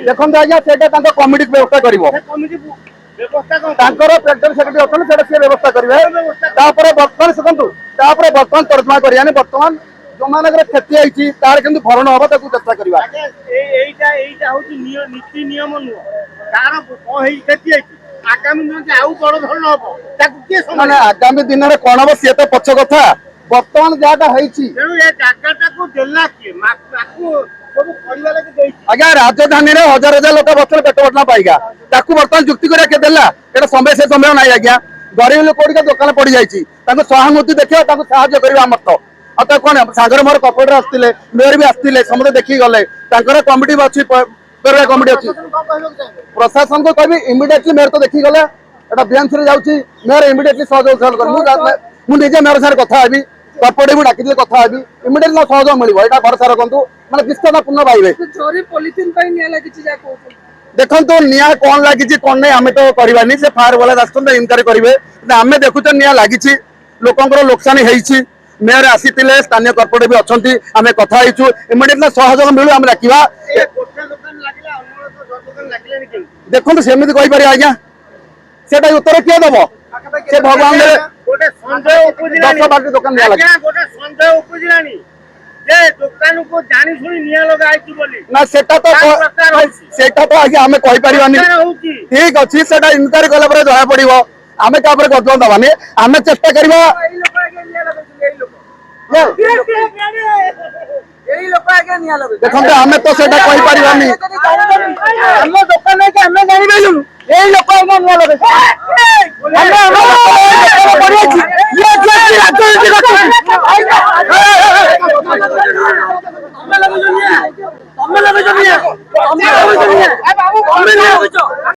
देखो आज्ञा से कमिटी व्यवस्था कर व्यवस्था करेंगे बर्तमान तर्जमा करें बर्तमान जो मान क्षति होती तार के भरण हम चेष्टा करवा नीति नियम आगामी दिन में कौन हम सी तो पक्ष कथा बर्तमान जहाँ आज्ञा राजधानी में हजार हजार लोक बस पेट बटना पाइगा बर्तमान जुक्ति करदेला समय से समय ना आज्ञा गरीब लोक दुकान पड़ जाए सहानुभूति देखा साहय मत तो कौन सागर मोर कपड़े आसते मेयर भी आसते समस्त देखिए गले कमिटी अच्छी कमिटी अच्छी प्रशासन को कह इमिडिएटली मेयर तो देखिए गले बीएमसी जाऊँगी मेयर इमिडिएटली सहयोग मुझे मेयर सारे कथा हेबी कपड़े भी डाक कथा हेबी इमिडिएटली सहयोग मिले यहाँ भरोसा रखु मैंने विश्वासपूर्ण पाइबे देखो तो निया कौन लगी कौन नहीं आम तो करवानी से फायर वाला आसते इनक्वारी करेंगे आम देखुचे निया लगी लोकंर लोकसान होती मेयर आसी स्थानीय कर्पोरेट भी अच्छा आम कथा इमिडिएटली सहयोग मिलू आम डाकिबा देखो सेमती कहीपर आज्ञा से उत्तर किए दब से भगवान दुकान ना सेटा तो आगे आम कही ठीक अच्छी से इनक्वारी कला जना पड़ो आम क्या गजन दबानी आम चेष्टा करवा देखो आम तो से कहीपर